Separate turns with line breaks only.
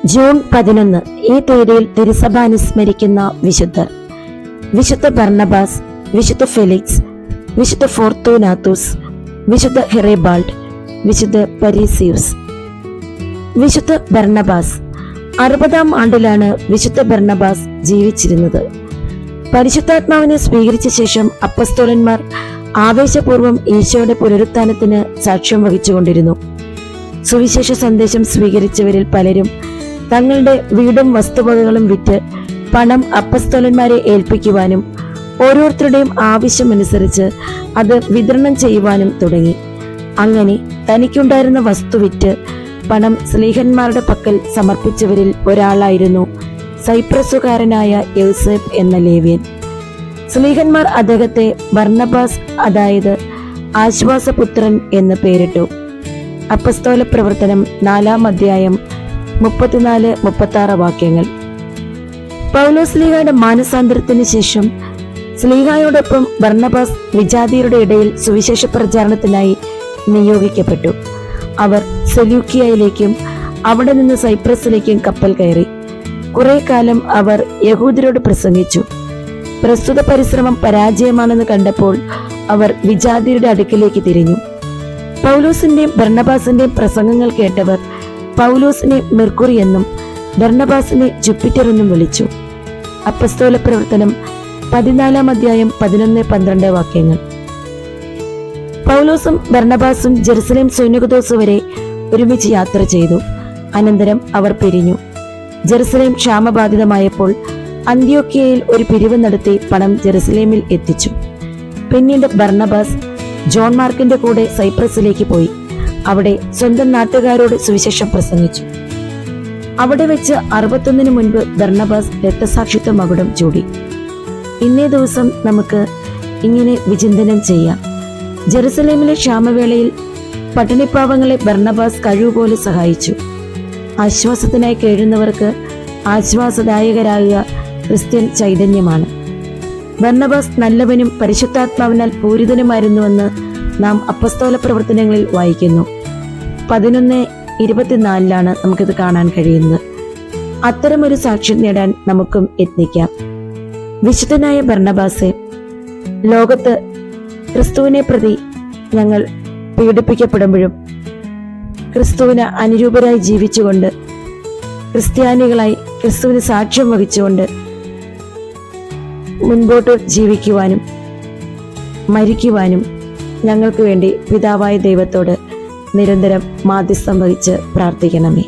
June 11 ഈ തീയതിയിൽ തിരുസഭ അനുസ്മരിക്കുന്ന വിശുദ്ധർ: വിശുദ്ധ ബർണബാസ്, വിശുദ്ധ ഫെലിക്സ്, വിശുദ്ധ ഫോർത്തൂനാത്തൂസ്, വിശുദ്ധ ഹെറേബാൾഡ്, വിശുദ്ധ പരീസിയൂസ്. വിശുദ്ധ ബർണബാസ് 60-ാം ആണ്ടിലാണ് വിശുദ്ധ ബർണബാസ് ജീവിച്ചിരുന്നത്. പരിശുദ്ധാത്മാവിനെ സ്വീകരിച്ച ശേഷം അപ്പസ്തോലന്മാർ ആവേശപൂർവ്വം ഈശോയുടെ പുനരുത്ഥാനത്തിന് സാക്ഷ്യം വഹിച്ചുകൊണ്ടിരുന്നു. സുവിശേഷ സന്ദേശം സ്വീകരിച്ചവരിൽ പലരും തങ്ങളുടെ വീടും വസ്തുവകകളും വിറ്റ് പണം അപ്പസ്തോലന്മാരെ ഏൽപ്പിക്കുവാനും ഓരോരുത്തരുടെയും ആവശ്യമനുസരിച്ച് അത് വിതരണം ചെയ്യുവാനും തുടങ്ങി. അങ്ങനെ തനിക്കുണ്ടായിരുന്ന വസ്തു വിറ്റ് പണം സ്ലീഹന്മാരുടെ പക്കൽ സമർപ്പിച്ചവരിൽ ഒരാളായിരുന്നു സൈപ്രസുകാരനായ യൗസേപ്പ് എന്ന ലേവ്യൻ. സ്ലീഹന്മാർ അദ്ദേഹത്തെ ബർണബാസ്, അതായത് ആശ്വാസപുത്രൻ എന്ന് പേരിട്ടു. അപ്പസ്തോല പ്രവർത്തനം 4-ാം അധ്യായം 34-36 വാക്യങ്ങൾ. പൗലോസ് സ്ലീഹായുടെ മാനസാന്തരത്തിന് ശേഷം സ്ലീഹായോടൊപ്പം ബർണബാസ് വിജാതിയരുടെ ഇടയിൽ സുവിശേഷ പ്രചാരണത്തിനായി നിയോഗിക്കപ്പെട്ടു. അവർ സെലൂക്കിയയിലേക്കും അവിടെ നിന്ന് സൈപ്രസിലേക്കും കപ്പൽ കയറി. കുറെ കാലം അവർ യഹൂദരോട് പ്രസംഗിച്ചു. പ്രസ്തുത പരിശ്രമം പരാജയമാണെന്ന് കണ്ടപ്പോൾ അവർ വിജാതിയരുടെ അടുക്കിലേക്ക് തിരിഞ്ഞു. പൗലോസിന്റെയും ബർണബാസിന്റെയും പ്രസംഗങ്ങൾ കേട്ടവർ പൗലോസിനെ മെർക്കുറി എന്നും ബർണബാസിനെ ജുപ്പിറ്റർ എന്നും വിളിച്ചു. അപ്പസ്തോല പ്രവർത്തനം 14-ാം അധ്യായം 11-12 വാക്യങ്ങൾ. പൗലോസും ബർണബാസും ജെറുസലേം സുനകദോസ് വരെ ഒരുമിച്ച് യാത്ര ചെയ്തു. അനന്തരം അവർ പിരിഞ്ഞു. ജെറുസലേം ക്ഷാമബാധിതമായപ്പോൾ അന്ത്യോക്യയിൽ ഒരു പിരിവ് നടത്തി പണം ജെറുസലേമിൽ എത്തിച്ചു. പിന്നീട് ബർണബാസ് ജോൺ മാർക്കിന്റെ കൂടെ സൈപ്രസിലേക്ക് പോയി. അവിടെ സ്വന്തം നാട്ടുകാരോട് സുവിശേഷം പ്രസംഗിച്ചു. അവിടെ വെച്ച് 61 മുൻപ് ബർണബാസ് രക്തസാക്ഷിത്വ മകുടം ചൂടി. ഇന്നേ ദിവസം നമുക്ക് ഇങ്ങനെ വിചിന്തനം ചെയ്യാം: ജെറുസലേമിലെ ക്ഷാമവേളയിൽ പട്ടിണിപ്പാവങ്ങളെ ബർണബാസ് കഴിവുപോലെ സഹായിച്ചു. ആശ്വാസത്തിനായി കേഴുന്നവർക്ക് ആശ്വാസദായകരാകുക ക്രിസ്ത്യൻ ചൈതന്യമാണ്. ബർണബാസ് നല്ലവനും പരിശുദ്ധാത്മാവിനാൽ പൂരിതനുമായിരുന്നുവെന്ന് നാം അപ്പസ്തോല പ്രവർത്തനങ്ങളിൽ വായിക്കുന്നു. 11:24 നമുക്കിത് കാണാൻ കഴിയുന്നത്. അത്തരമൊരു സാക്ഷ്യം നേടാൻ നമുക്കും യത്നിക്കാം. വിശുദ്ധനായ ബർണബാസെ, ലോകത്ത് ക്രിസ്തുവിനെ പ്രതി ഞങ്ങൾ പീഡിപ്പിക്കപ്പെടുമ്പോഴും ക്രിസ്തുവിന് അനുരൂപരായി ജീവിച്ചുകൊണ്ട്, ക്രിസ്ത്യാനികളായി ക്രിസ്തുവിന് സാക്ഷ്യം വഹിച്ചുകൊണ്ട് മുൻപോട്ട് ജീവിക്കുവാനും മരിക്കുവാനും ഞങ്ങൾക്ക് വേണ്ടി പിതാവായ ദൈവത്തോട് നിരന്തരം മാധ്യസ്ഥം വഹിച്ച് പ്രാർത്ഥിക്കണമേ.